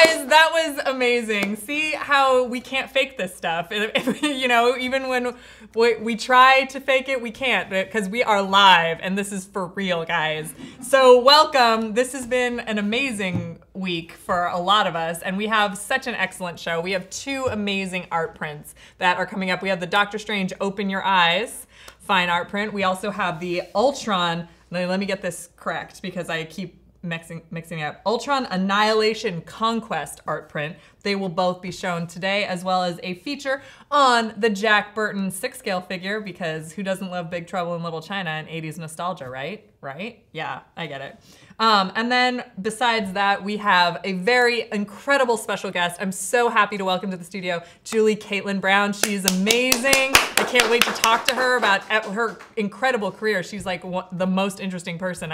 guys, that was amazing. See how we can't fake this stuff. You know, even when we try to fake it, we can't because we are live and this is for real, guys. So welcome. This has been an amazing week for a lot of us and we have such an excellent show. We have two amazing art prints that are coming up. We have the Doctor Strange Open Your Eyes fine art print. We also have the Ultron, let me get this correct because I keep mixing it up. Ultron Annihilation Conquest art print. They will both be shown today, as well as a feature on the Jack Burton 6-scale figure, because who doesn't love Big Trouble in Little China and 80s nostalgia, right? Right? Yeah, I get it. And then besides that, we have a very incredible special guest. I'm so happy to welcome to the studio Julie Caitlin Brown. She's amazing. I can't wait to talk to her about her incredible career. She's like the most interesting person.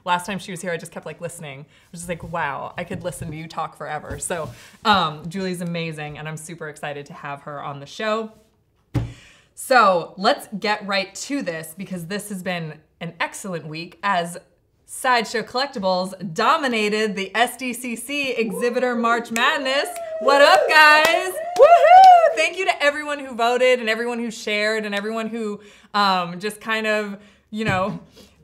Last time she was here, I just kept like listening. I was just like, wow, I could listen to you talk forever. So Julie's amazing and I'm super excited to have her on the show. So let's get right to this because this has been an excellent week as Sideshow Collectibles dominated the SDCC Exhibitor March Madness. What up, guys? Woohoo! Thank you to everyone who voted and everyone who shared and everyone who just kind of, you know,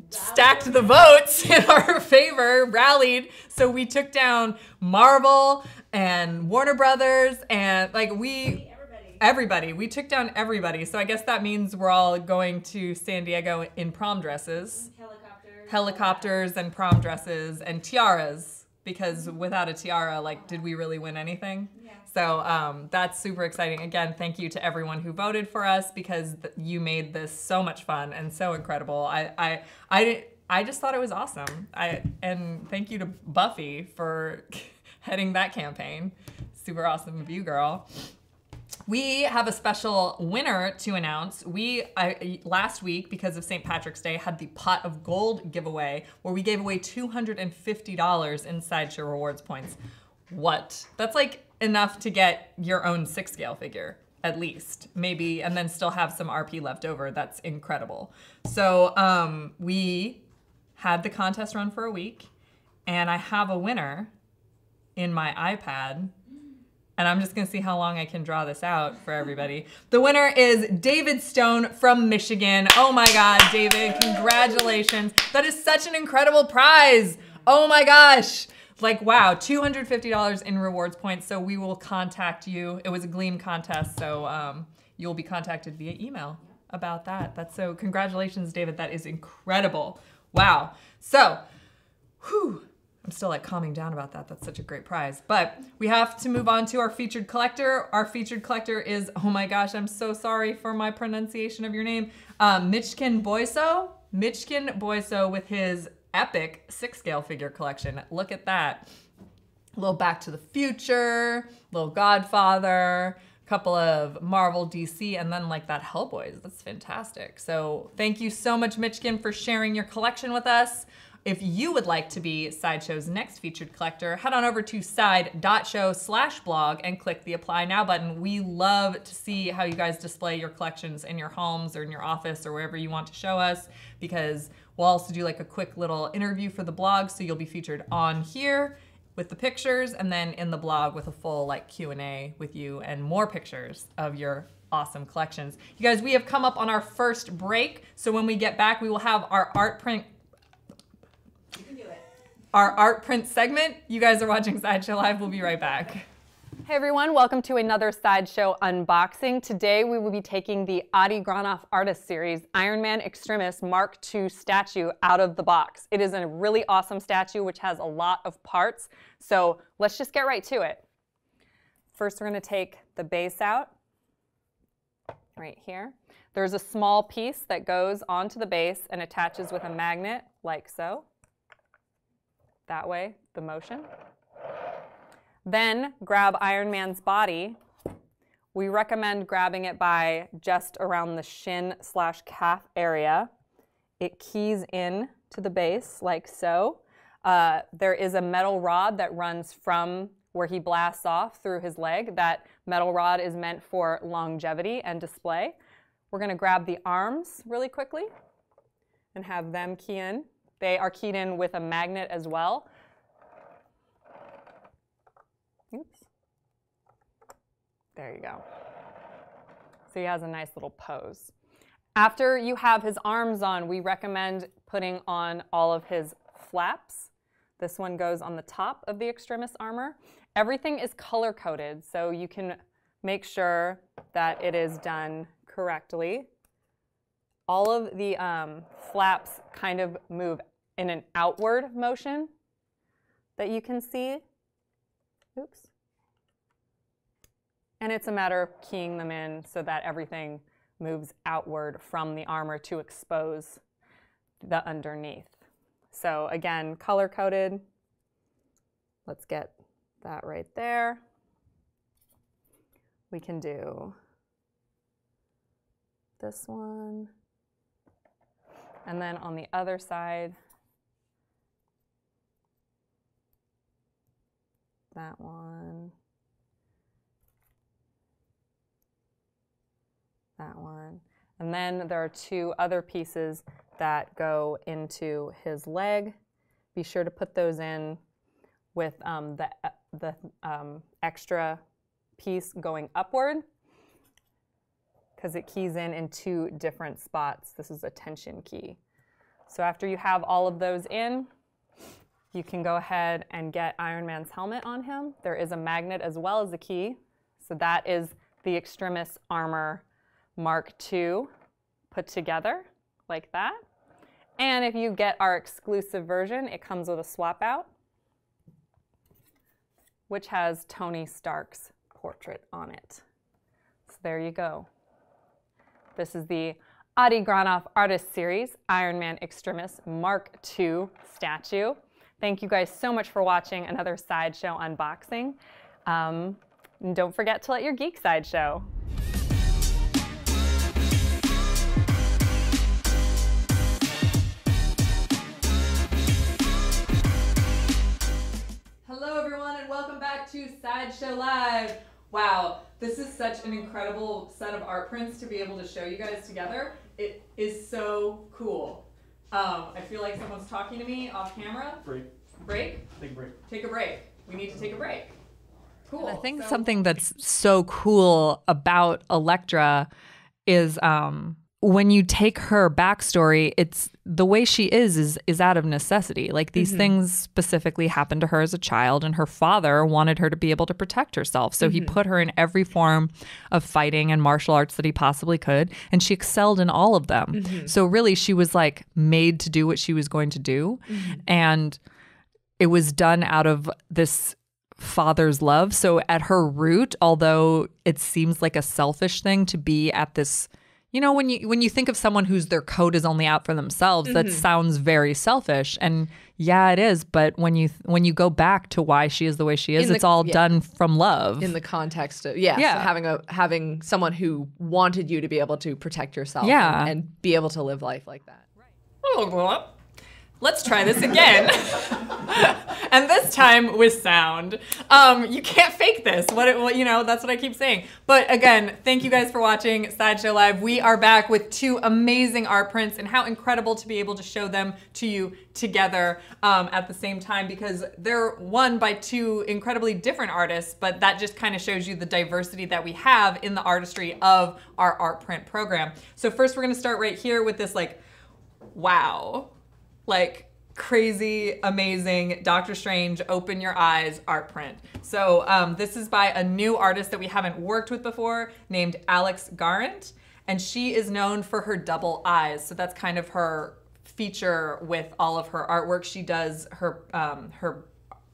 stacked the votes in our favor, rallied. So we took down Marvel and Warner Brothers and like everybody. We took down everybody. So I guess that means we're all going to San Diego in prom dresses. Helicopters and prom dresses and tiaras, because without a tiara, like, did we really win anything? Yeah. So that's super exciting. Again, thank you to everyone who voted for us because you made this so much fun and so incredible. I just thought it was awesome. And thank you to Buffy for heading that campaign. Super awesome of you, girl. We have a special winner to announce. Last week, because of St. Patrick's Day, had the Pot of Gold giveaway where we gave away $250 in Sideshow rewards points. What? That's like enough to get your own 6-scale figure, at least, maybe, and then still have some RP left over. That's incredible. So we had the contest run for a week, and I have a winner in my iPad. And I'm just gonna see how long I can draw this out for everybody. The winner is David Stone from Michigan. Oh my God, David, congratulations. That is such an incredible prize. Oh my gosh. Like, wow, $250 in rewards points. So we will contact you. It was a Gleam contest, so you'll be contacted via email about that. So congratulations, David, that is incredible. Wow. So, whew. I'm still like calming down about that. That's such a great prize. But we have to move on to our featured collector. Our featured collector is, oh my gosh, I'm so sorry for my pronunciation of your name. Michkin Boyso. Michkin Boyso with his epic 6-scale figure collection. Look at that. A little Back to the Future, little Godfather, a couple of Marvel, DC, and then like that Hellboy. That's fantastic. So thank you so much, Michkin, for sharing your collection with us. If you would like to be Sideshow's next featured collector, head on over to side.show/blog and click the Apply Now button. We love to see how you guys display your collections in your homes or in your office or wherever you want to show us, because we'll also do like a quick little interview for the blog, so you'll be featured on here with the pictures and then in the blog with a full like Q&A with you and more pictures of your awesome collections. You guys, we have come up on our first break, so when we get back, we will have our art print segment. You guys are watching Sideshow Live. We'll be right back. Hey everyone, welcome to another Sideshow unboxing. Today we will be taking the Adi Granoff Artist Series Iron Man Extremis Mark II statue out of the box. It is a really awesome statue which has a lot of parts. So let's just get right to it. First we're going to take the base out right here. There's a small piece that goes onto the base and attaches with a magnet like so. That way, the motion. Then grab Iron Man's body. We recommend grabbing it by just around the shin/calf area. It keys in to the base like so. There is a metal rod that runs from where he blasts off through his leg. That metal rod is meant for longevity and display. We're gonna grab the arms really quickly and have them key in. They are keyed in with a magnet as well. There you go. So he has a nice little pose. After you have his arms on, we recommend putting on all of his flaps. This one goes on the top of the extremis armor. Everything is color-coded, so you can make sure that it is done correctly. All of the flaps kind of move in an outward motion that you can see. Oops. And it's a matter of keying them in so that everything moves outward from the armor to expose the underneath. So again, color-coded. Let's get that right there. We can do this one. And then on the other side, that one. That one. And then there are two other pieces that go into his leg. Be sure to put those in with the extra piece going upward, because it keys in two different spots. This is a tension key. So after you have all of those in, you can go ahead and get Iron Man's helmet on him. There is a magnet as well as a key. So that is the Extremis Armor Mark II put together like that. And if you get our exclusive version, it comes with a swap out, which has Tony Stark's portrait on it. So there you go. This is the Adi Granoff Artist Series Iron Man Extremis Mark II statue. Thank you guys so much for watching another Sideshow unboxing. And don't forget to let your geek side show. Hello everyone and welcome back to Sideshow Live. Wow, this is such an incredible set of art prints to be able to show you guys together. It is so cool. I feel like someone's talking to me off camera. Break? Take a break. Take a break. We need to take a break. Cool. And I think something that's so cool about Elektra is when you take her backstory, it's the way she is out of necessity. Like these things specifically happened to her as a child, and her father wanted her to be able to protect herself. So he put her in every form of fighting and martial arts that he possibly could, and she excelled in all of them. So really, she was like made to do what she was going to do, and it was done out of this father's love. So at her root, although it seems like a selfish thing to be at this, you know, when you think of someone whose their coat is only out for themselves, that sounds very selfish. And yeah, it is. But when you go back to why she is the way she is, it's all done from love. In the context of having someone who wanted you to be able to protect yourself and be able to live life like that. Right. Let's try this again. And this time with sound. You can't fake this. You know, that's what I keep saying. But again, thank you guys for watching Sideshow Live. We are back with two amazing art prints, and how incredible to be able to show them to you together at the same time, because they're one by two incredibly different artists, but that just kind of shows you the diversity that we have in the artistry of our art print program. So first we're gonna start right here with this like, wow. Like crazy, amazing Doctor Strange, open your eyes art print. So this is by a new artist that we haven't worked with before named Alex Garant. And she is known for her double eyes. So that's kind of her feature with all of her artwork. She does her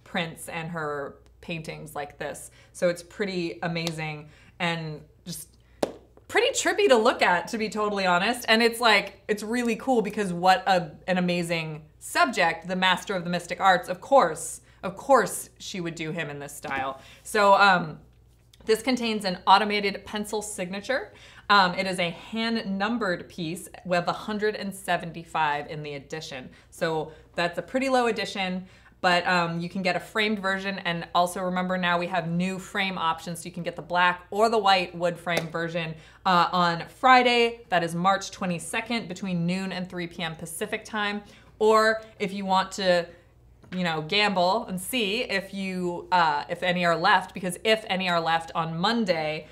prints and her paintings like this. So it's pretty amazing and just pretty trippy to look at, to be totally honest. And it's like, it's really cool because what an amazing subject, the master of the mystic arts. Of course she would do him in this style. So this contains an automated pencil signature. It is a hand-numbered piece with 175 in the edition. So that's a pretty low edition. But you can get a framed version, and also remember now we have new frame options, so you can get the black or the white wood frame version on Friday. That is March 22nd between noon and 3 p.m. Pacific time. Or if you want to you know, gamble and see if you, if any are left, because if any are left on Monday,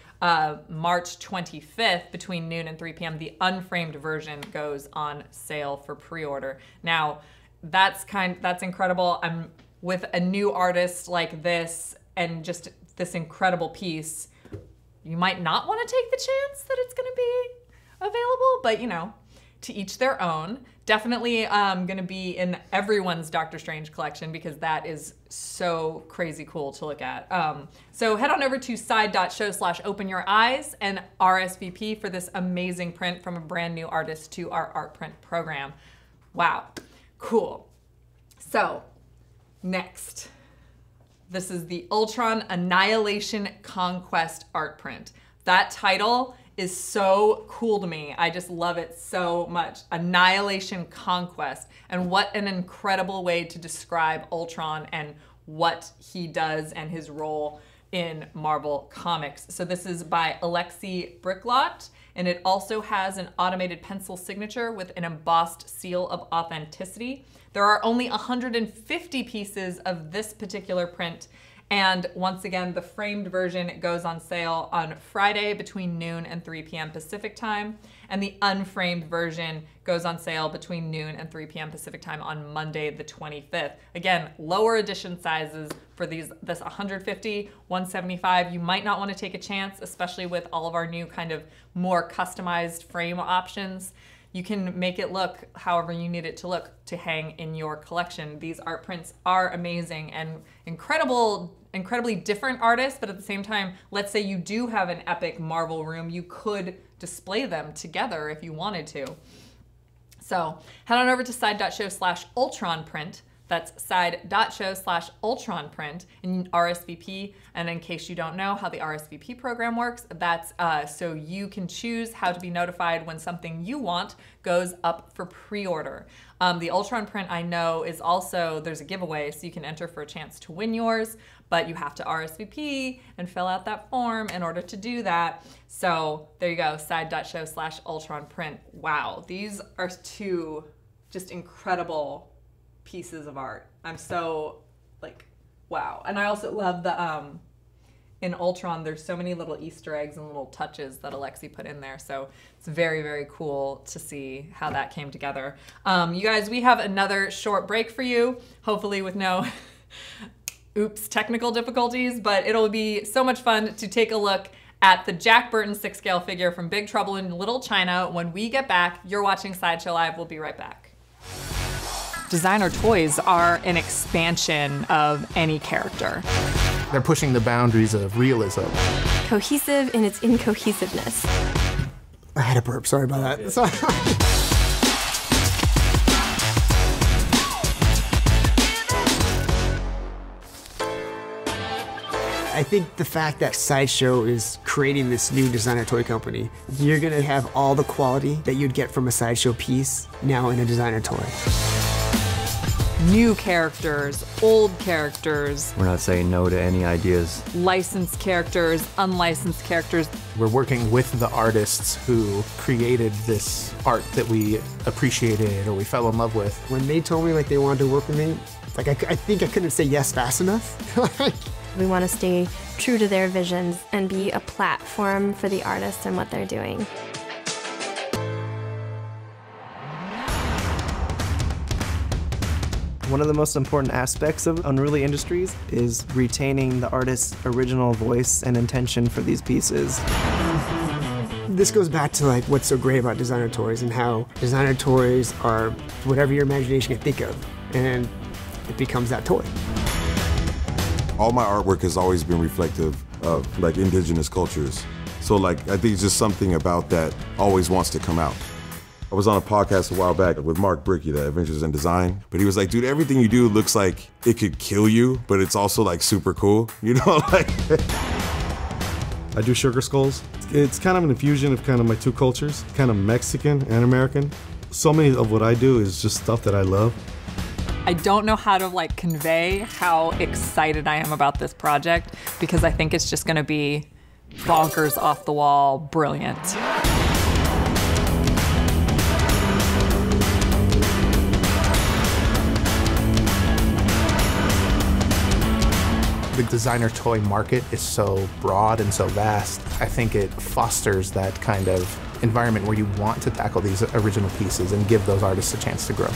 March 25th between noon and 3 p.m., the unframed version goes on sale for pre-order. Now, that's incredible. I'm with a new artist like this and just this incredible piece. You might not want to take the chance that it's going to be available, but you know, to each their own. Definitely going to be in everyone's Doctor Strange collection because that is so crazy cool to look at. So head on over to side.show/openyoureyes and RSVP for this amazing print from a brand new artist to our art print program. Wow, cool. So next, this is the Ultron Annihilation Conquest art print. That title is so cool to me. I just love it so much. Annihilation Conquest. And what an incredible way to describe Ultron and what he does and his role in Marvel Comics. So this is by Aleksi Briclot, and it also has an automated pencil signature with an embossed seal of authenticity. There are only 150 pieces of this particular print. And once again, the framed version goes on sale on Friday between noon and 3 p.m. Pacific time. And the unframed version goes on sale between noon and 3 p.m. Pacific time on Monday, the 25th. Again, lower edition sizes for this 150, 175. You might not want to take a chance, especially with all of our new kind of more customized frame options. You can make it look however you need it to look to hang in your collection. These art prints are amazing and incredibly different artists, but at the same time, let's say you do have an epic Marvel room, you could display them together if you wanted to. So head on over to side.show/Ultron print. That's side.show/Ultron print and RSVP. And in case you don't know how the RSVP program works, that's so you can choose how to be notified when something you want goes up for pre-order. The Ultron print I know is also, there's a giveaway, so you can enter for a chance to win yours, but you have to RSVP and fill out that form in order to do that. So there you go, side.show/Ultron print. Wow, these are two just incredible pieces of art. I'm so like, wow. And I also love the, in Ultron, there's so many little Easter eggs and little touches that Aleksi put in there. So it's very, very cool to see how that came together. You guys, we have another short break for you, hopefully with no oops, technical difficulties, but it'll be so much fun to take a look at the Jack Burton 6-scale figure from Big Trouble in Little China. When we get back, you're watching Sideshow Live. We'll be right back. Designer toys are an expansion of any character. They're pushing the boundaries of realism. Cohesive in its incohesiveness. I had a burp, sorry about that. Sorry. I think the fact that Sideshow is creating this new designer toy company, you're gonna have all the quality that you'd get from a Sideshow piece now in a designer toy. New characters, old characters. We're not saying no to any ideas. Licensed characters, unlicensed characters. We're working with the artists who created this art that we appreciated or we fell in love with. When they told me like they wanted to work with me, like I think I couldn't say yes fast enough. We want to stay true to their visions and be a platform for the artists and what they're doing. One of the most important aspects of Unruly Industries is retaining the artist's original voice and intention for these pieces. This goes back to like what's so great about designer toys and how designer toys are whatever your imagination can think of, and it becomes that toy. All my artwork has always been reflective of like indigenous cultures. So like I think it's just something about that always wants to come out. I was on a podcast a while back with Mark Bricky, the Adventures in Design, but he was like, dude, everything you do looks like it could kill you, but it's also like super cool, you know? Like I do sugar skulls. It's kind of an infusion of kind of my two cultures, kind of Mexican and American. So many of what I do is just stuff that I love. I don't know how to like convey how excited I am about this project because I think it's just gonna be bonkers, off the wall, brilliant. The designer toy market is so broad and so vast. I think it fosters that kind of environment where you want to tackle these original pieces and give those artists a chance to grow.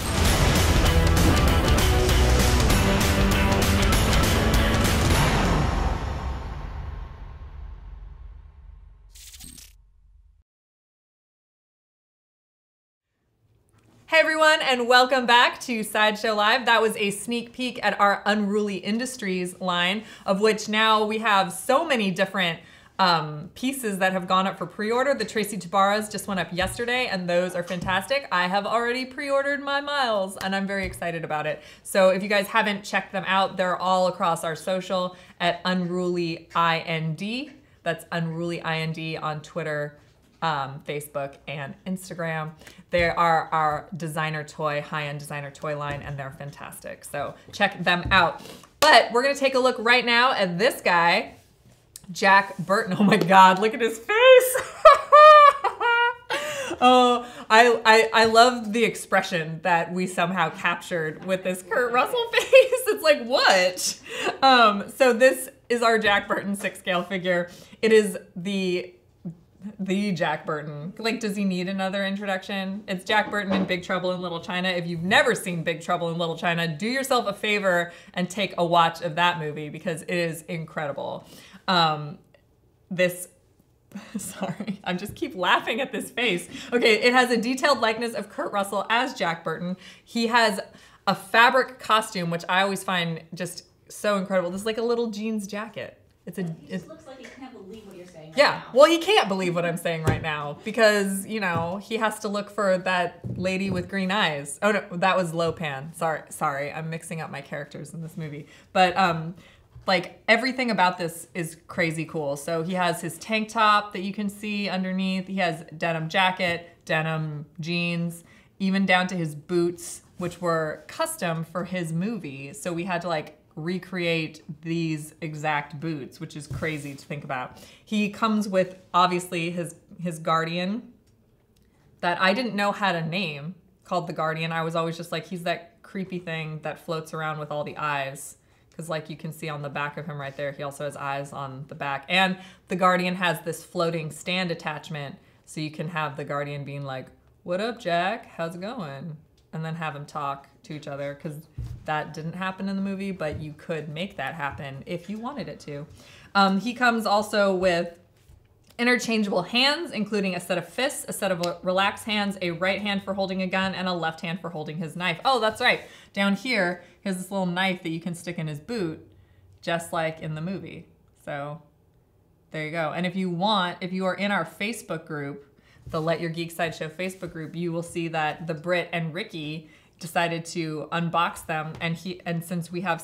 Hey everyone, and welcome back to Sideshow Live. That was a sneak peek at our Unruly Industries line, of which now we have so many different pieces that have gone up for pre-order. The Tracy Tabaras just went up yesterday, and those are fantastic. I have already pre-ordered my Miles, and I'm very excited about it. So if you guys haven't checked them out, they're all across our social at Unruly IND. That's Unruly IND on Twitter, Facebook, and Instagram. They are our designer toy, high-end designer toy line, and they're fantastic. So check them out. But we're gonna take a look right now at this guy, Jack Burton. Oh my God, look at his face. Oh, I love the expression that we somehow captured with this Kurt Russell face. It's like, what? So this is our Jack Burton 6-scale figure. It is the Jack Burton. Like, does he need another introduction? It's Jack Burton in Big Trouble in Little China. If you've never seen Big Trouble in Little China, do yourself a favor and take a watch of that movie because it is incredible. Sorry, I just keep laughing at this face. Okay, it has a detailed likeness of Kurt Russell as Jack Burton. He has a fabric costume, which I always find just so incredible. This is like a little jeans jacket. It just looks like he can't believe what you're saying right now. Well, he can't believe what I'm saying right now because, you know, he has to look for that lady with green eyes. Oh, no, that was Lopan. Sorry, I'm mixing up my characters in this movie. But, like, everything about this is crazy cool. So he has his tank top that you can see underneath. He has denim jacket, denim jeans, even down to his boots, which were custom for his movie. So we had to, like, recreate these exact boots, which is crazy to think about. He comes with, obviously, his Guardian that I didn't know had a name called the Guardian. I was always just like, he's that creepy thing that floats around with all the eyes. Because like you can see on the back of him right there, he also has eyes on the back. And the Guardian has this floating stand attachment, so you can have the Guardian being like, what up, Jack? How's it going? And then have them talk to each other, because that didn't happen in the movie, but you could make that happen if you wanted it to. He comes also with interchangeable hands, including a set of fists, a set of relaxed hands, a right hand for holding a gun, and a left hand for holding his knife. Oh, that's right. Down here, he has this little knife that you can stick in his boot, just like in the movie. So there you go. And if you are in our Facebook group, the Let Your Geek Sideshow Facebook group, you will see that the Brit and Ricky decided to unbox them, and since we have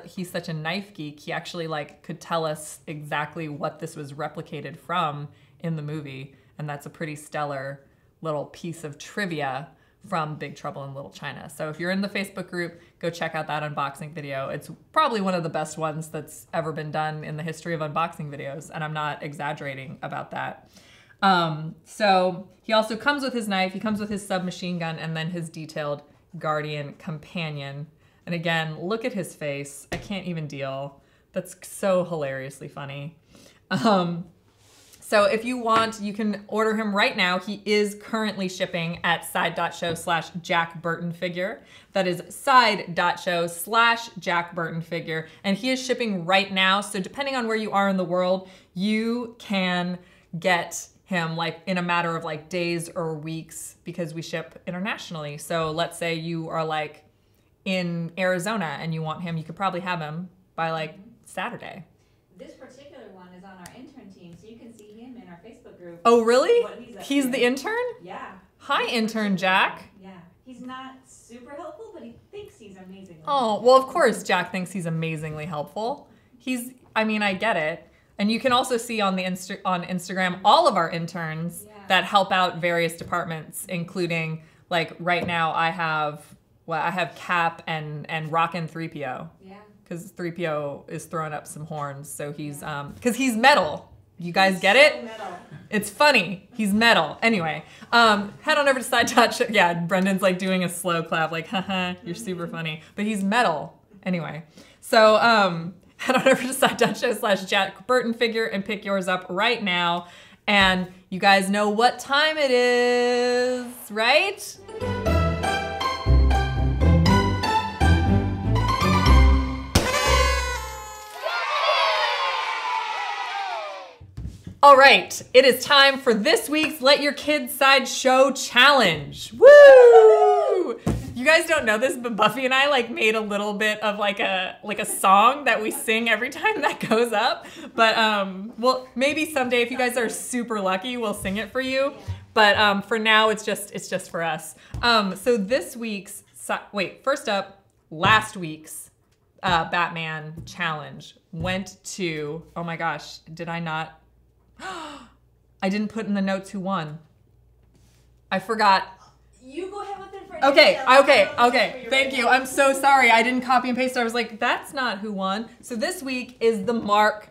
he's such a knife geek, he actually like could tell us exactly what this was replicated from in the movie, and that's a pretty stellar little piece of trivia from Big Trouble in Little China. So if you're in the Facebook group, go check out that unboxing video. It's probably one of the best ones that's ever been done in the history of unboxing videos, and I'm not exaggerating about that. So he also comes with his knife, he comes with his submachine gun, and then his detailed Guardian companion. And again, look at his face. I can't even deal. That's so hilariously funny. So if you want, you can order him right now. He is currently shipping at side.show/JackBurtonFigure. That is side.show/JackBurtonFigure. And he is shipping right now. So depending on where you are in the world, you can get him like in a matter of like days or weeks because we ship internationally. So let's say you are like in Arizona and you want him, you could probably have him by like Saturday. This particular one is on our intern team, so you can see him in our Facebook group. Oh, really? He's the intern? Yeah. Hi, intern Jack. Yeah. He's not super helpful, but he thinks he's amazingly helpful. Well, of course Jack thinks he's amazingly helpful. I mean, I get it. And you can also see on Instagram all of our interns that help out various departments, including like right now I have Cap and Rockin' 3PO. Yeah. Because 3PO is throwing up some horns, so he's because he's metal. You guys get it? Metal. It's funny. He's metal. Anyway, head on over to Side.show. Yeah, Brendan's like doing a slow clap, like, haha, you're super funny. But he's metal. Anyway, so Head on over to Sideshow/Jack Burton figure and pick yours up right now. And you guys know what time it is, right? All right, it is time for this week's Let Your Kids Sideshow Challenge. Woo! You guys don't know this, but Buffy and I like made a little bit of like a song that we sing every time that goes up. But well, maybe someday if you guys are super lucky, we'll sing it for you. But for now, it's just for us. So this week's first up, last week's Batman challenge went to, oh my gosh, did I not? I didn't put in the notes who won. I forgot. You go ahead with it for Okay. Thank you. I'm so sorry. I didn't copy and paste it. I was like, that's not who won. So this week is the Mark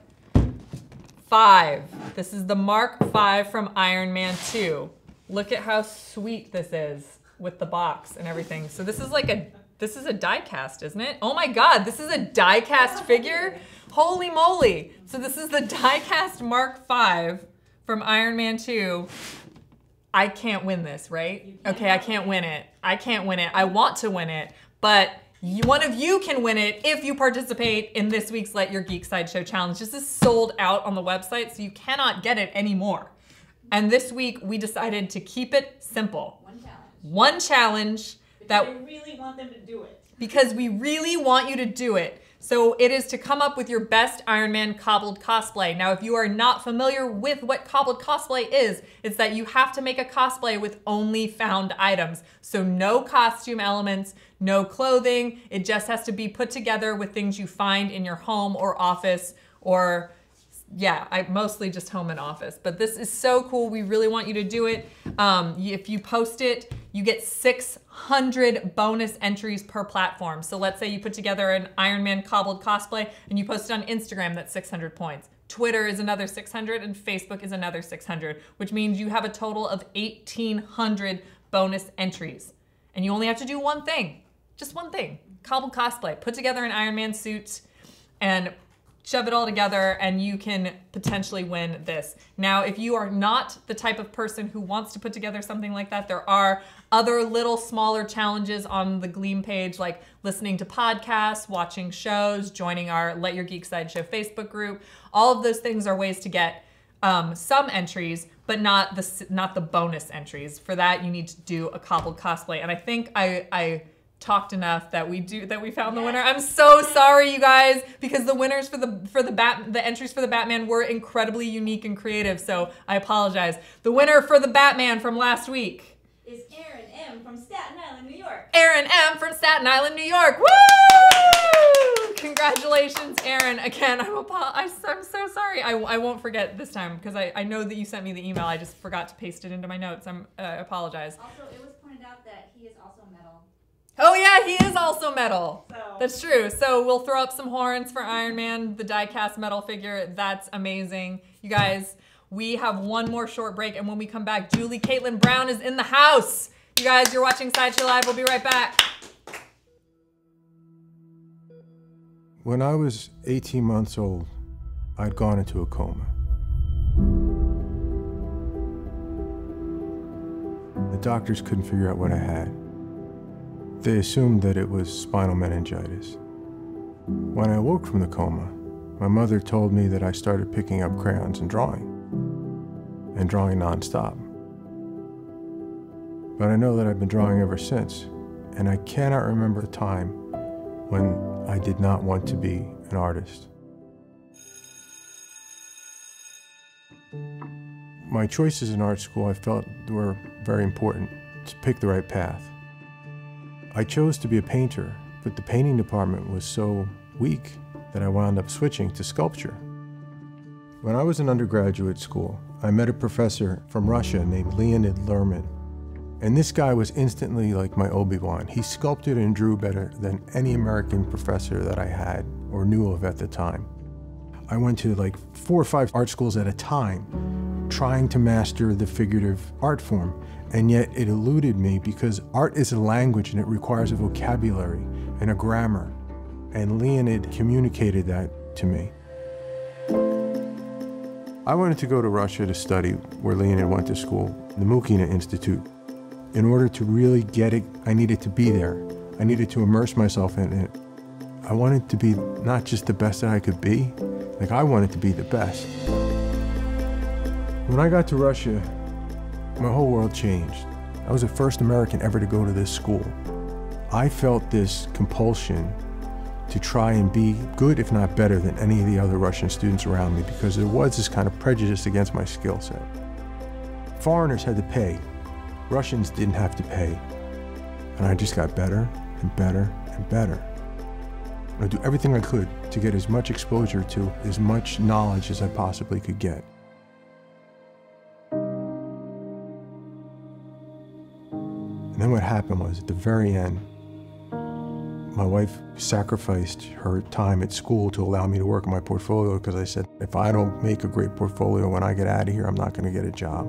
5. This is the Mark 5 from Iron Man 2. Look at how sweet this is with the box and everything. So this is like this is a die cast, isn't it? Oh my God, this is a die cast figure? Holy moly. So this is the die cast Mark 5 from Iron Man 2. I can't win this, right? Okay, I can't win it. I can't win it. I want to win it, but one of you can win it if you participate in this week's Let Your Geek Sideshow Challenge. This is sold out on the website, so you cannot get it anymore. And this week, we decided to keep it simple. One challenge. Because I really want them to do it. Because we really want you to do it. So it is to come up with your best Iron Man cobbled cosplay. Now, if you are not familiar with what cobbled cosplay is, it's that you have to make a cosplay with only found items. So no costume elements, no clothing. It just has to be put together with things you find in your home or office or, yeah, I mostly just home and office. But this is so cool. We really want you to do it. If you post it, you get 600 bonus entries per platform. So let's say you put together an Iron Man cobbled cosplay and you post it on Instagram, that's 600 points. Twitter is another 600 and Facebook is another 600, which means you have a total of 1,800 bonus entries. And you only have to do one thing, just one thing, cobbled cosplay. Put together an Iron Man suit and shove it all together and you can potentially win this. Now, if you are not the type of person who wants to put together something like that, there are other little smaller challenges on the Gleam page, like listening to podcasts, watching shows, joining our Let Your Geek Sideshow Facebook group. All of those things are ways to get some entries, but not the bonus entries. For that, you need to do a cobbled cosplay. And I think I talked enough that we found the winner. I'm so sorry, you guys, because the winners for the entries for the Batman were incredibly unique and creative. So I apologize. The winner for the Batman from last week is Aaron M. from Staten Island, New York. Aaron M. from Staten Island, New York. Woo! Congratulations, Aaron. Again, I'm so sorry. I won't forget this time because I know that you sent me the email. I just forgot to paste it into my notes. I apologize. Also, it was pointed out that he is also metal. Oh yeah, he is also metal. So. That's true. So we'll throw up some horns for Iron Man, the die-cast metal figure. That's amazing. You guys, we have one more short break, and when we come back, Julie Caitlin Brown is in the house. You guys, you're watching Sideshow Live. We'll be right back. When I was 18 months old, I'd gone into a coma. The doctors couldn't figure out what I had. They assumed that it was spinal meningitis. When I woke from the coma, my mother told me that I started picking up crayons and drawing nonstop. But I know that I've been drawing ever since, and I cannot remember a time when I did not want to be an artist. My choices in art school I felt were very important to pick the right path. I chose to be a painter, but the painting department was so weak that I wound up switching to sculpture. When I was in undergraduate school, I met a professor from Russia named Leonid Lerman. And this guy was instantly like my Obi-Wan. He sculpted and drew better than any American professor that I had or knew of at the time. I went to like 4 or 5 art schools at a time, trying to master the figurative art form. And yet it eluded me because art is a language and it requires a vocabulary and a grammar. And Leonid communicated that to me. I wanted to go to Russia to study where Leonid went to school, the Mukina Institute. In order to really get it, I needed to be there. I needed to immerse myself in it. I wanted to be not just the best that I could be, like I wanted to be the best. When I got to Russia, my whole world changed. I was the first American ever to go to this school. I felt this compulsion to try and be good, if not better, than any of the other Russian students around me, because there was this kind of prejudice against my skill set. Foreigners had to pay. Russians didn't have to pay. And I just got better and better and better. I'd do everything I could to get as much exposure to as much knowledge as I possibly could get. And then what happened was, at the very end, my wife sacrificed her time at school to allow me to work on my portfolio, because I said, if I don't make a great portfolio when I get out of here, I'm not going to get a job.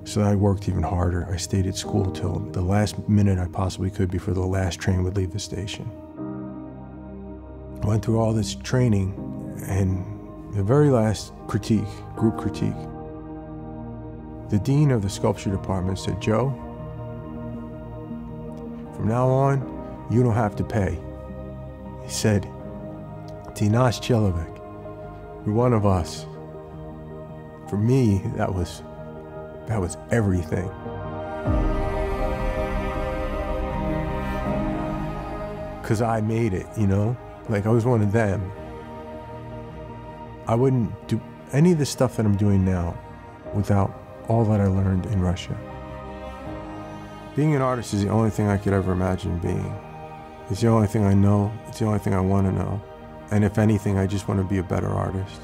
So I worked even harder. I stayed at school till the last minute I possibly could before the last train would leave the station. I went through all this training, and the very last critique, group critique, the dean of the sculpture department said, Joe, from now on, you don't have to pay. He said, "Ty nasz человек, you're one of us." For me, that was everything. Because I made it, you know? Like, I was one of them. I wouldn't do any of the stuff that I'm doing now without all that I learned in Russia. Being an artist is the only thing I could ever imagine being. It's the only thing I know, it's the only thing I want to know. And if anything, I just want to be a better artist.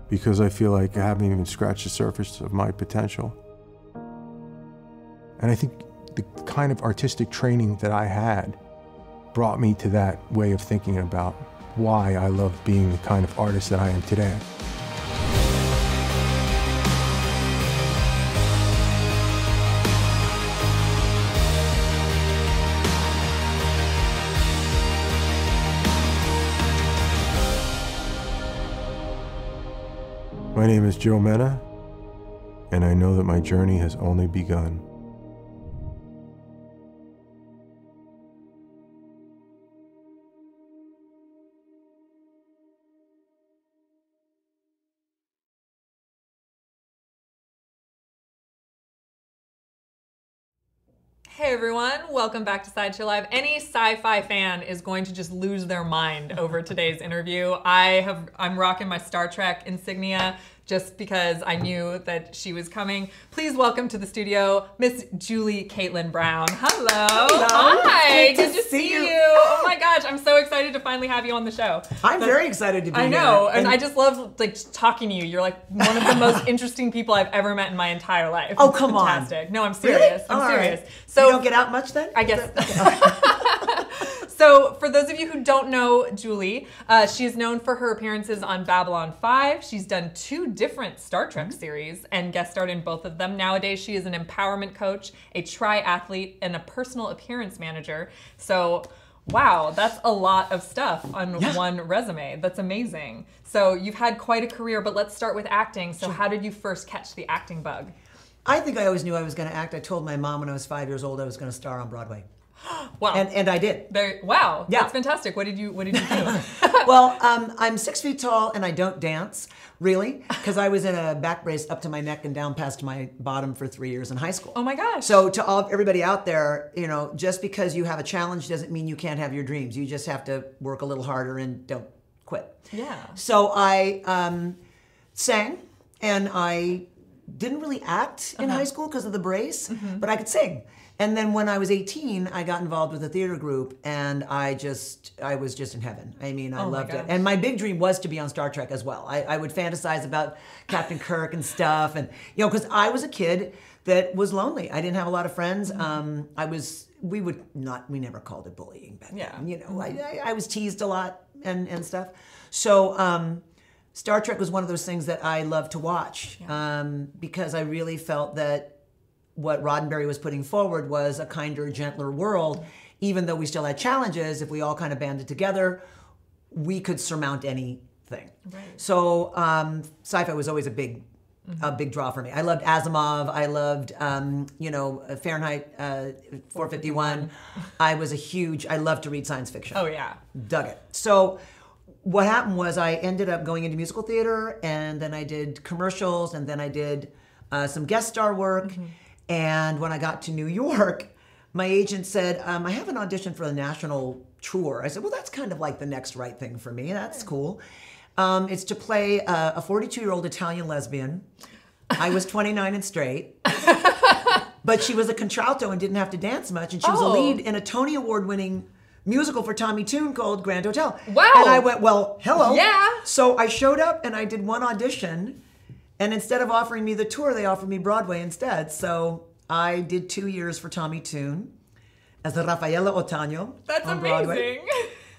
Because I feel like I haven't even scratched the surface of my potential. And I think the kind of artistic training that I had brought me to that way of thinking about why I love being the kind of artist that I am today. My name is Joe Mena, and I know that my journey has only begun. Hey everyone, welcome back to Sideshow Live. Any sci-fi fan is going to just lose their mind over today's interview. I'm rocking my Star Trek insignia just because I knew that she was coming. Please welcome to the studio, Miss Julie Caitlin Brown. Hello. Hello. Hi. Good to see you. Oh my gosh, I'm so excited to finally have you on the show. I'm very excited to be here. I know, and I just love like talking to you. You're like one of the most interesting people I've ever met in my entire life. Oh, come on. Fantastic. No, I'm serious. Really? I'm serious. Right. So you don't get out much then? I guess. So for those of you who don't know Julie, she is known for her appearances on Babylon 5. She's done 2 different Star Trek series and guest starred in both of them. Nowadays, she is an empowerment coach, a triathlete, and a personal appearance manager. So, wow, that's a lot of stuff on one resume. That's amazing. So you've had quite a career, but let's start with acting. So how did you first catch the acting bug? I think I always knew I was going to act. I told my mom when I was 5 years old I was going to star on Broadway. Wow. And I did. Wow. Yeah. That's fantastic. What did you do? Well, I'm 6 feet tall and I don't dance, really, because I was in a back brace up to my neck and down past my bottom for 3 years in high school. Oh my gosh. So to everybody out there, you know, just because you have a challenge doesn't mean you can't have your dreams. You just have to work a little harder and don't quit. Yeah. So I sang, and I didn't really act in high school because of the brace, but I could sing. And then when I was 18, I got involved with a theater group, and I was just in heaven. I mean, I loved it. And my big dream was to be on Star Trek as well. I would fantasize about Captain Kirk and stuff, and you know, because I was a kid that was lonely. I didn't have a lot of friends. We never called it bullying back then. You know, I was teased a lot and stuff. So Star Trek was one of those things that I loved to watch because I really felt that what Roddenberry was putting forward was a kinder, gentler world. Even though we still had challenges, if we all kind of banded together, we could surmount anything. Right. So sci-fi was always a big draw for me. I loved Asimov. I loved, Fahrenheit 451. I loved to read science fiction. Oh, yeah. Dug it. So what happened was I ended up going into musical theater, and then I did commercials, and then I did some guest star work. And when I got to New York, my agent said, I have an audition for the national tour. I said, well, that's kind of like the next right thing for me. That's cool. It's to play a 42-year-old Italian lesbian. I was 29 and straight. But she was a contralto and didn't have to dance much. And she was a lead in a Tony Award-winning musical for Tommy Tune called Grand Hotel. Wow. And I went, well, hello. Yeah. So I showed up and I did one audition. And instead of offering me the tour, they offered me Broadway instead. So I did 2 years for Tommy Tune as the Raffaella Ottagno on Broadway. Amazing.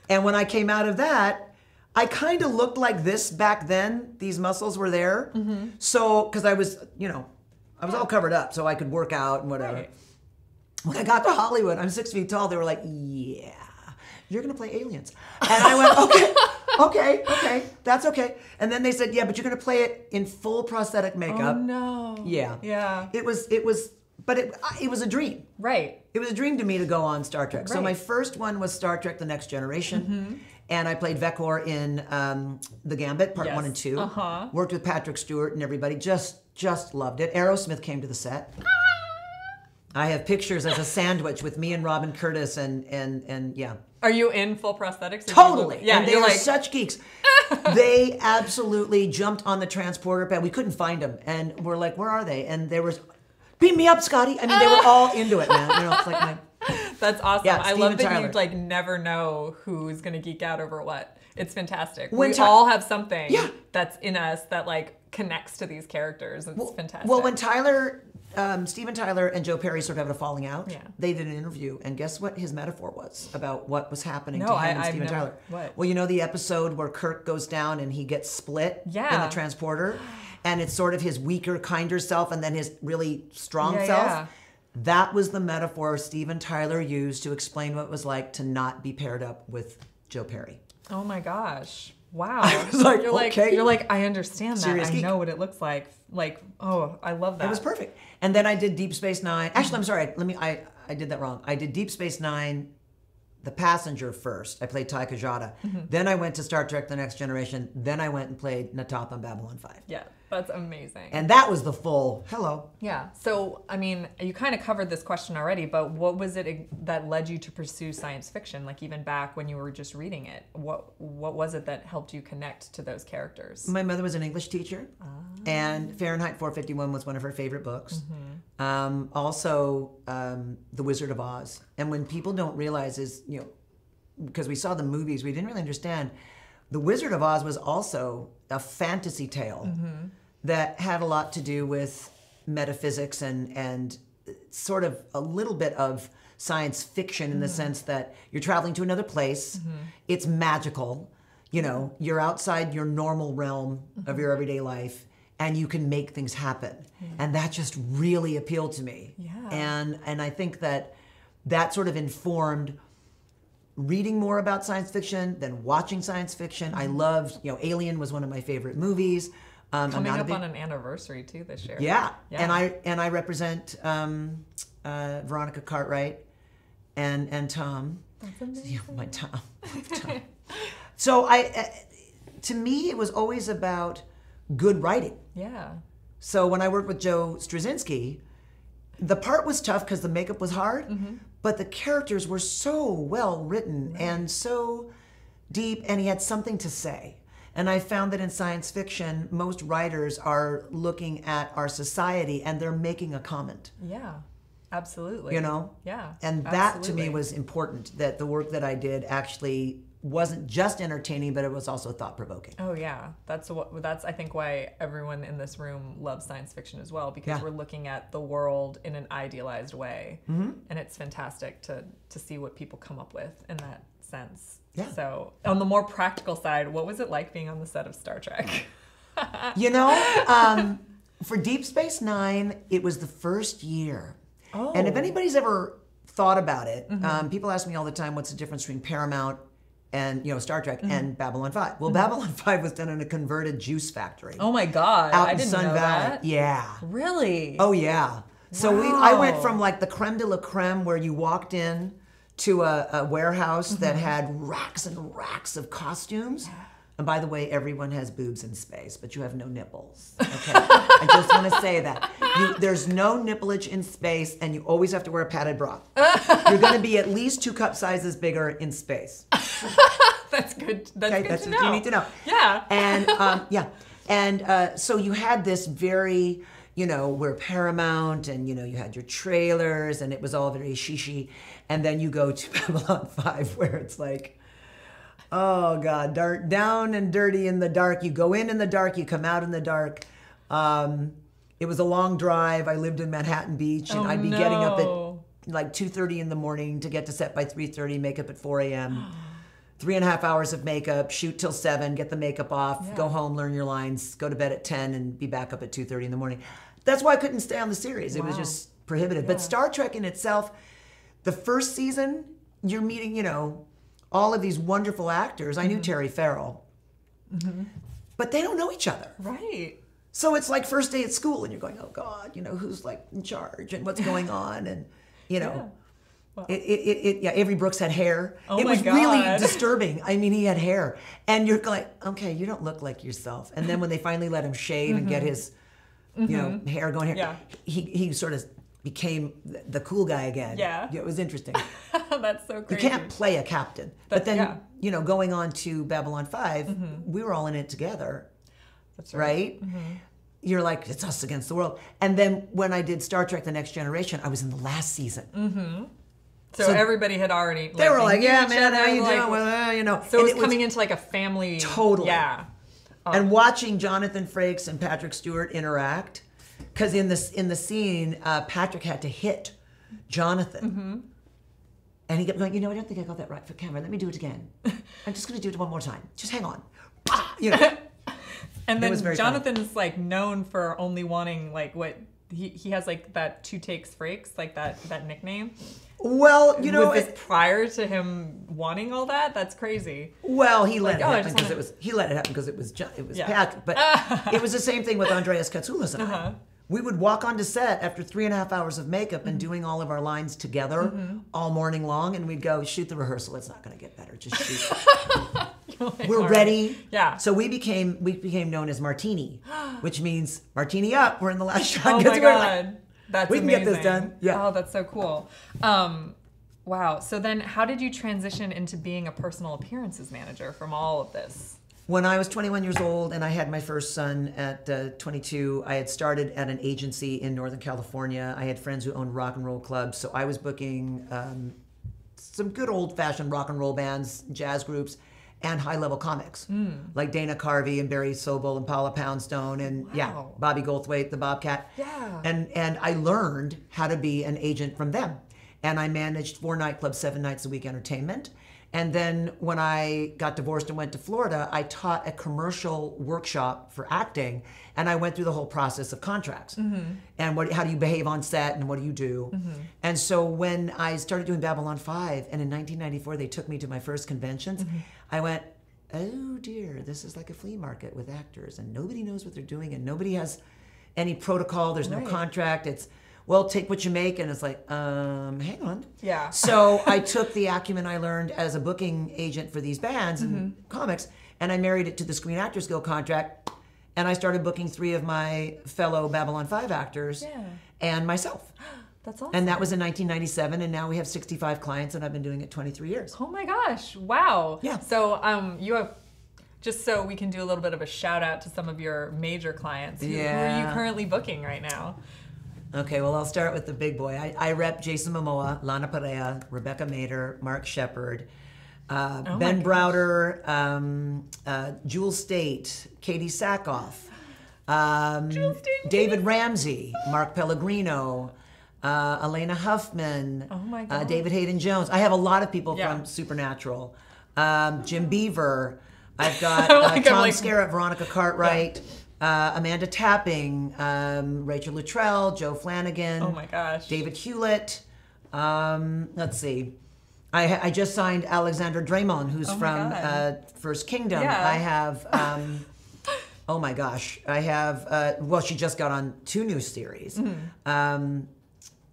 And when I came out of that, I kind of looked like this back then. These muscles were there. So, because I was, I was all covered up so I could work out and whatever. Right. When I got to Hollywood, I'm 6 feet tall. They were like, yeah, you're going to play aliens. And I went, okay, that's okay. And then they said, yeah, but you're going to play it in full prosthetic makeup. Oh, no. Yeah. Yeah. It was a dream. Right. It was a dream to me to go on Star Trek. So Right. my first one was Star Trek: The Next Generation. And I played Vekor in The Gambit, part 1 and 2. Worked with Patrick Stewart and everybody. Just loved it. Aerosmith came to the set. I have pictures as a sandwich with me and Robin Curtis and yeah. Are you in full prosthetics? Totally. Yeah, and they were such geeks. They absolutely jumped on the transporter pad. We couldn't find them. And we're like, where are they? And there was, beam me up, Scotty. I mean, they were all into it, man. It's like my... That's awesome. Yeah, I love that Tyler. you never know who's gonna geek out over what. It's fantastic. When we all have something that's in us that connects to these characters. It's fantastic. Well, when Steven Tyler and Joe Perry sort of had a falling out, they did an interview, and guess what his metaphor was about what was happening to him and Steven Tyler? What? Well, you know the episode where Kirk goes down and he gets split in the transporter, and it's sort of his weaker, kinder self, and then his really strong self. Yeah. That was the metaphor Steven Tyler used to explain what it was like to not be paired up with Joe Perry. Oh my gosh. Wow. I was like, you're like, I understand that. Serious I geek. know what it looks like. I love that. It was perfect. And then I did Deep Space Nine. Actually, I'm sorry. I did that wrong. I did Deep Space Nine, The Passenger first. I played Ty Kajada. Then I went to Star Trek: The Next Generation. Then I went and played Natop on Babylon 5. Yeah, that's amazing. And that was the full hello. Yeah. So, I mean, you kind of covered this question already, but what was it that led you to pursue science fiction? Even back when you were just reading it, what was it that helped you connect to those characters? My mother was an English teacher, and Fahrenheit 451 was one of her favorite books. Also, The Wizard of Oz. And when people don't realize is, because we saw the movies, we didn't really understand. The Wizard of Oz was also a fantasy tale that had a lot to do with metaphysics and sort of a little bit of science fiction in the sense that you're traveling to another place. It's magical. You're outside your normal realm of your everyday life, and you can make things happen. And that just really appealed to me. Yeah. And I think that sort of informed reading more about science fiction than watching science fiction. I loved, Alien was one of my favorite movies. Coming up on an anniversary too this year. Yeah. And I represent Veronica Cartwright and Tom. That's amazing. Yeah, my Tom. So to me, it was always about good writing. Yeah. So when I worked with Joe Straczynski, the part was tough because the makeup was hard, but the characters were so well written and so deep, and he had something to say. And I found that in science fiction, most writers are looking at our society and they're making a comment. Yeah, absolutely. Yeah. And that to me was important, that the work that I did actually wasn't just entertaining, but it was also thought-provoking. Oh yeah, that's I think why everyone in this room loves science fiction as well, because we're looking at the world in an idealized way, and it's fantastic to see what people come up with in that sense. Yeah. So on the more practical side, what was it like being on the set of Star Trek? For Deep Space Nine, it was the first year. And if Oh. anybody's ever thought about it, people ask me all the time, what's the difference between Paramount and Star Trek and Babylon 5. Well, Babylon 5 was done in a converted juice factory. Oh my God, out I in didn't Sun know Valley. that. Yeah. Really? Oh yeah. So I went from like the creme de la creme where you walked in to a warehouse that had racks and racks of costumes. And by the way, everyone has boobs in space, but you have no nipples. Okay, I just want to say that. There's no nipplage in space, and you always have to wear a padded bra. You're going to be at least 2 cup sizes bigger in space. That's good. That's okay, good that's to what know. you need to know. Yeah. And so you had this very, we're Paramount, and you had your trailers, and it was all very shishi. And then you go to Babylon 5, where it's like, oh God, dark, down and dirty in the dark. You go in the dark, you come out in the dark. It was a long drive. I lived in Manhattan Beach, and I'd be getting up at like 2:30 in the morning to get to set by 3:30, makeup at 4 a.m. 3.5 hours of makeup, shoot till 7, get the makeup off, go home, learn your lines, go to bed at 10, and be back up at 2:30 in the morning. That's why I couldn't stay on the series. It was just prohibitive. Yeah. But Star Trek in itself, the first season, you're meeting, all of these wonderful actors. I knew Terry Farrell, but they don't know each other. Right. So it's like first day at school, and you're going, oh God, who's like in charge and what's going on, and Well, Avery Brooks had hair. Oh it my was God. really disturbing. I mean, he had hair, and you're like, okay, you don't look like yourself. And then when they finally let him shave and get his, hair going here, he sort of became the cool guy again. Yeah. It was interesting. That's so crazy. You can't play a captain. But then, going on to Babylon 5, we were all in it together. That's right? You're like, it's us against the world. And then when I did Star Trek The Next Generation, I was in the last season. So everybody had already. They were like, yeah, man, how you doing? Well, So it was coming into like a family. Totally. Yeah. And watching Jonathan Frakes and Patrick Stewart interact, because in the scene, Patrick had to hit Jonathan. And he kept going, I don't think I got that right for camera. Let me do it again. I'm just going to do it one more time. Just hang on. And then Jonathan is like known for only wanting like what he has like that 2 takes Frakes, like that nickname. Well, was this prior to him wanting all that? That's crazy. Well, he let it happen because it was Patrick. But it was the same thing with Andreas Katsoulis and I. We would walk onto set after 3.5 hours of makeup and doing all of our lines together all morning long, and we'd go shoot the rehearsal. It's not going to get better. Just shoot. We're ready. Yeah. So we became known as Martini, which means Martini up. We're in the last shot. Oh my God. That's we amazing. can get this done. Yeah. Oh, that's so cool. Wow. So then how did you transition into being a personal appearances manager from all of this? When I was 21 years old and I had my first son at 22, I had started at an agency in Northern California. I had friends who owned rock and roll clubs, so I was booking some good old-fashioned rock and roll bands, jazz groups, and high-level comics, like Dana Carvey and Barry Sobel and Paula Poundstone and Bobby Goldthwait, the Bobcat. Yeah. And I learned how to be an agent from them. And I managed 4 nightclubs, 7 nights a week entertainment. And then when I got divorced and went to Florida, I taught a commercial workshop for acting, and I went through the whole process of contracts and how do you behave on set and what do you do. And so when I started doing Babylon 5, and in 1994 they took me to my first conventions, I went, oh dear, this is like a flea market with actors, and nobody knows what they're doing, and nobody has any protocol. There's no contract. It's well, take what you make, and it's like, hang on. Yeah. So I took the acumen I learned as a booking agent for these bands and comics, and I married it to the Screen Actors Guild contract, and I started booking 3 of my fellow Babylon 5 actors and myself. That's awesome. And that was in 1997, and now we have 65 clients, and I've been doing it 23 years. Oh my gosh, wow. Yeah. So you have, just so we can do a little bit of a shout out to some of your major clients. Who are you currently booking right now? Okay, well, I'll start with the big boy. I rep Jason Momoa, Lana Perea, Rebecca Mader, Mark Shepard, Ben Browder, Jewel State, Katie Sackhoff, David Ramsey, Mark Pellegrino, Elena Huffman, David Hayden Jones. I have a lot of people from Supernatural. Jim Beaver. I've got Tom Skerritt, Veronica Cartwright. Amanda Tapping, Rachel Luttrell, Joe Flanagan. Oh my gosh. David Hewlett. Let's see. I just signed Alexander Draymond, who's from First Kingdom. Yeah. I have, oh my gosh, I have, well, she just got on 2 new series. I'm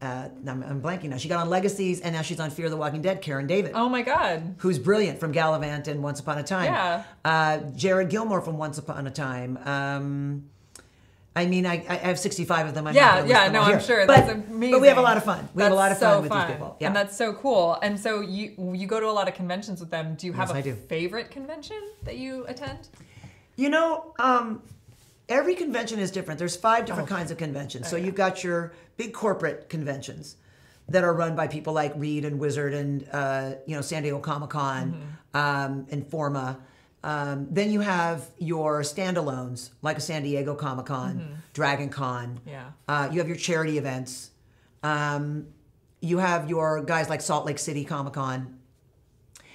blanking now. She got on Legacies, and now she's on Fear the Walking Dead, Karen David. Oh my God. Who's brilliant from Gallivant and Once Upon a Time. Yeah. Jared Gilmore from Once Upon a Time. I mean, I have 65 of them. I'm Yeah, not gonna list them all I'm here. sure. But, That's amazing. But we have a lot of fun. We have a lot of fun with fun. these people. Yeah. And that's so cool. And so you go to a lot of conventions with them. Do you have Yes, I a do. favorite convention that you attend? You know, every convention is different. There's 5 different kinds of conventions. So you've got your big corporate conventions that are run by people like Reed and Wizard and San Diego Comic-Con, Informa. Then you have your standalones, like a San Diego Comic-Con, Dragon Con. Yeah. You have your charity events. You have your guys like Salt Lake City Comic-Con.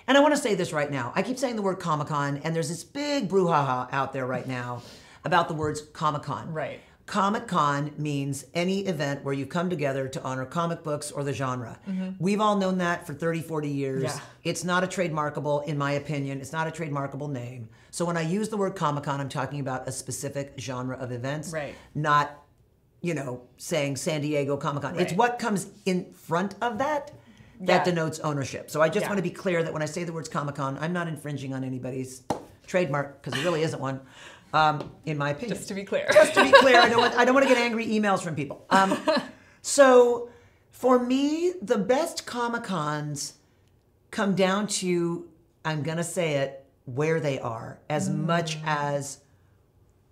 And I want to say this right now. I keep saying the word Comic-Con, and there's this big brouhaha out there right now about the words Comic-Con. Right. Comic-Con means any event where you come together to honor comic books or the genre. We've all known that for 30, 40 years. Yeah. It's not a trademarkable, in my opinion, it's not a trademarkable name. So when I use the word Comic-Con, I'm talking about a specific genre of events, Right. not, saying San Diego Comic-Con. Right. It's what comes in front of that that Yeah. denotes ownership. So I just Yeah. want to be clear that when I say the words Comic-Con, I'm not infringing on anybody's trademark, because there really isn't one. In my opinion. Just to be clear. Just to be clear, I don't want to get angry emails from people. So for me, the best Comic-Cons come down to, I'm going to say it, where they are, as much as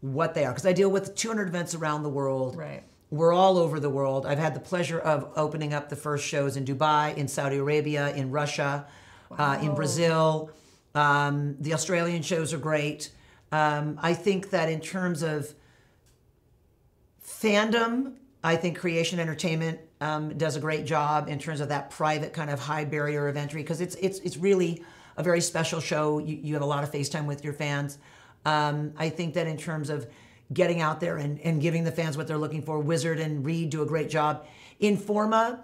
what they are. Because I deal with 200 events around the world. Right. We're all over the world. I've had the pleasure of opening up the first shows in Dubai, in Saudi Arabia, in Russia, in Brazil. The Australian shows are great. I think that in terms of fandom, I think Creation Entertainment does a great job in terms of that private kind of high barrier of entry, because it's really a very special show. You have a lot of face time with your fans. I think that in terms of getting out there and giving the fans what they're looking for, Wizard and Reed do a great job. Informa,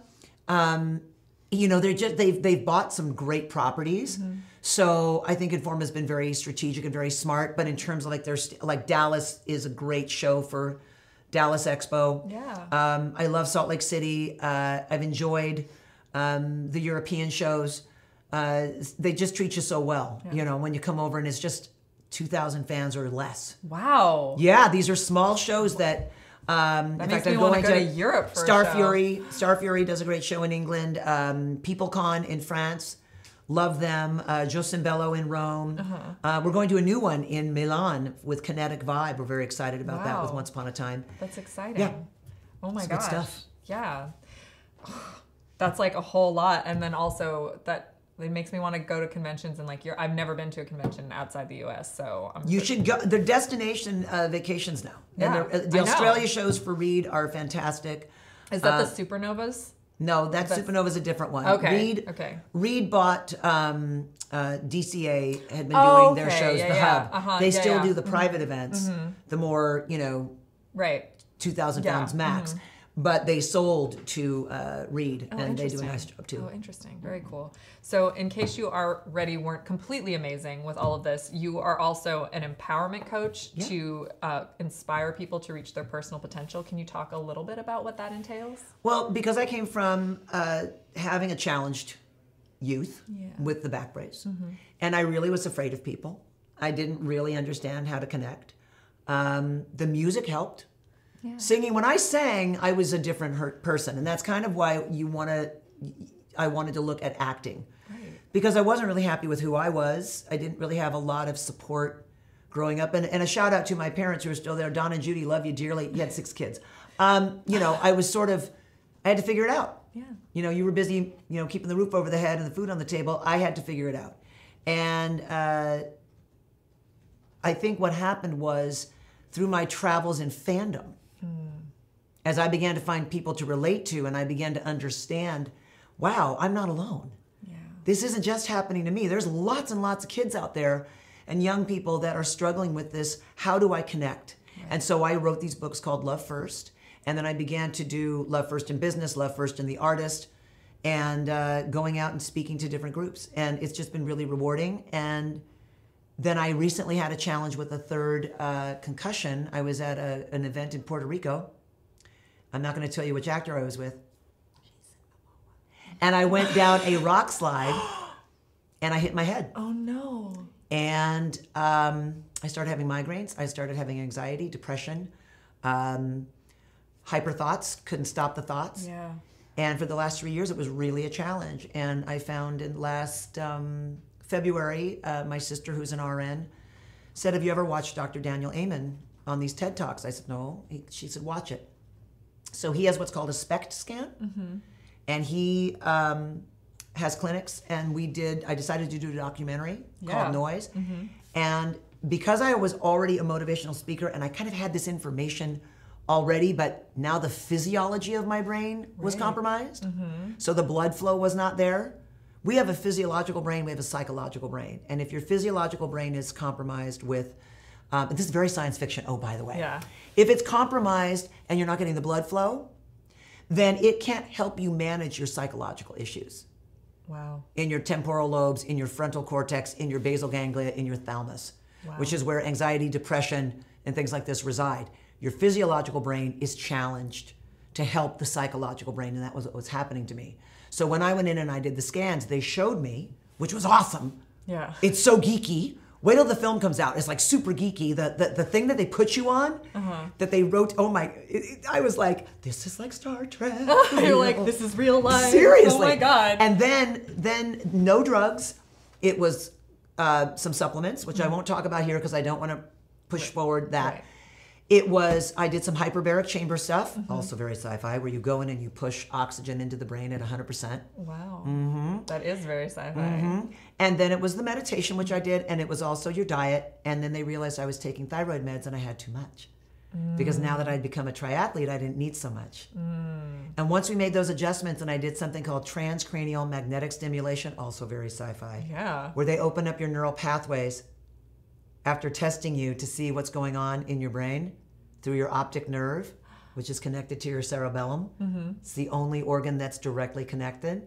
they've bought some great properties. So I think Informa's been very strategic and very smart. But in terms of like Dallas is a great show for Dallas Expo. Yeah. I love Salt Lake City. I've enjoyed the European shows. They just treat you so well. Yeah. When you come over and it's just 2,000 fans or less. Wow. Yeah, these are small shows that. That makes me want to go to Europe for Star a show. Fury. Star Fury does a great show in England. PeopleCon in France. Love them. Joe Cimbello in Rome. We're going to a new one in Milan with Kinetic Vibe. We're very excited about that with Once Upon a Time. That's exciting. Yeah. Oh my It's gosh. good stuff. Yeah. That's like a whole lot. And then also that it makes me want to go to conventions and I've never been to a convention outside the US, so You should go. They're destination vacations now. Yeah, And the I know. Australia shows for Reed are fantastic. Is that the Supernovas? No, that Supernova's a different one. Okay. Reed bought DCA had been doing their shows, the Hub. They still do the private events, the more, right, 2,000 fans max. But they sold to Reed, and they do a nice job too. Oh, interesting. Very cool. So in case you already weren't completely amazing with all of this, you are also an empowerment coach to inspire people to reach their personal potential. Can you talk a little bit about what that entails? Well, because I came from having a challenged youth with the back brace, and I really was afraid of people. I didn't really understand how to connect. The music helped. Yeah. Singing, when I sang, I was a different person, and that's kind of why I wanted to look at acting. Right. Because I wasn't really happy with who I was. I didn't really have a lot of support growing up, and a shout out to my parents who are still there. Don and Judy, love you dearly. You had 6 kids. I was I had to figure it out. Yeah. You were busy, keeping the roof over the head and the food on the table. I had to figure it out. And I think what happened was, through my travels in fandom, as I began to find people to relate to, and I began to understand, wow, I'm not alone. Yeah. This isn't just happening to me. There's lots and lots of kids out there and young people that are struggling with this. How do I connect? Right. And so I wrote these books called Love First, and then I began to do Love First in Business, Love First in the Artist, and going out and speaking to different groups. And it's just been really rewarding. And then I recently had a challenge with a third concussion. I was at an event in Puerto Rico. I'm not going to tell you which actor I was with. And I went down a rock slide and I hit my head. Oh no. And I started having migraines. I started having anxiety, depression, hyper thoughts, couldn't stop the thoughts. Yeah. And for the last 3 years, it was really a challenge. And I found in last February, my sister, who's an RN, said, have you ever watched Dr. Daniel Amen on these TED Talks? I said, no. She said, watch it. So he has what's called a SPECT scan. And he has clinics. And I decided to do a documentary called Noise. And because I was already a motivational speaker and I kind of had this information already, but now the physiology of my brain was compromised. So the blood flow was not there. We have a physiological brain, we have a psychological brain. And if your physiological brain is compromised with, this is very science fiction, oh, by the way. Yeah. If it's compromised and you're not getting the blood flow, then it can't help you manage your psychological issues. Wow. In your temporal lobes, in your frontal cortex, in your basal ganglia, in your thalamus, which is where anxiety, depression, and things like this reside. Your physiological brain is challenged to help the psychological brain, and that was what was happening to me. So when I went in and I did the scans, they showed me, which was awesome. Yeah. It's so geeky. Wait till the film comes out. It's like super geeky. The thing that they put you on, that they wrote, oh my, I was like, this is like Star Trek. You're like, this is real life. Seriously. Oh my God. And then no drugs. It was some supplements, which I won't talk about here because I don't want to push forward that. Right. It was, I did some hyperbaric chamber stuff, also very sci-fi, where you go in and you push oxygen into the brain at 100%. Wow. That is very sci-fi. And then it was the meditation, which I did, and it was also your diet. And then they realized I was taking thyroid meds and I had too much. Because now that I'd become a triathlete, I didn't need so much. And once we made those adjustments and I did something called transcranial magnetic stimulation, also very sci-fi. Yeah. Where they open up your neural pathways after testing you to see what's going on in your brain through your optic nerve, which is connected to your cerebellum. It's the only organ that's directly connected.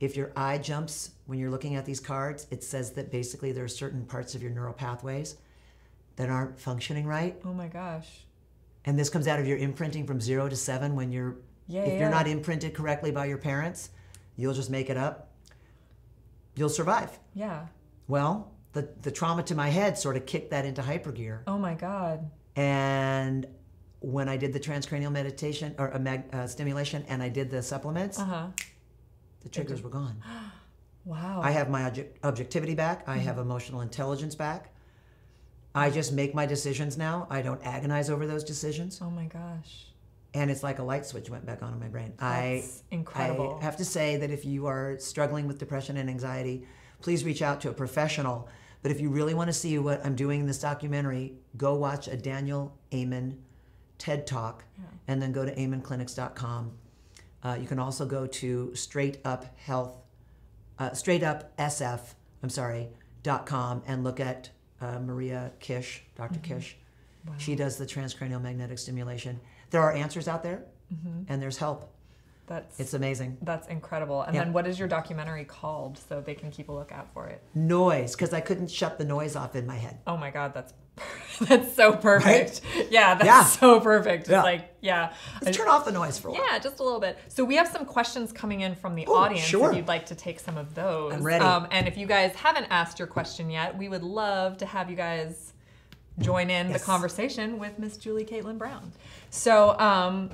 If your eye jumps when you're looking at these cards, it says that basically there are certain parts of your neural pathways that aren't functioning right. Oh my gosh. And this comes out of your imprinting from 0 to 7 when you're, if you're not imprinted correctly by your parents, you'll just make it up. You'll survive. Yeah. Well, the trauma to my head sort of kicked that into hypergear. Oh my God. And when I did the transcranial meditation or stimulation and I did the supplements, the triggers were gone. Wow. I have my objectivity back. I have emotional intelligence back. I just make my decisions now. I don't agonize over those decisions. Oh my gosh. And it's like a light switch went back on in my brain. That's incredible. I have to say that if you are struggling with depression and anxiety, please reach out to a professional. But if you really want to see what I'm doing in this documentary, go watch a Daniel Amen TED Talk and then go to amenclinics.com. You can also go to straightupsf.com and look at Maria Kish, Dr. Kish. Wow. She does the transcranial magnetic stimulation. There are answers out there and there's help. It's amazing. That's incredible. And then what is your documentary called so they can keep a lookout for it? Noise, because I couldn't shut the noise off in my head. Oh my God, that's so perfect. Right? Yeah, that's so perfect. It's like, Let's turn off the noise for a while. Yeah, just a little bit. So we have some questions coming in from the audience if you'd like to take some of those. I'm ready. And if you guys haven't asked your question yet, we would love to have you guys join in the conversation with Miss Julie Caitlin Brown. So,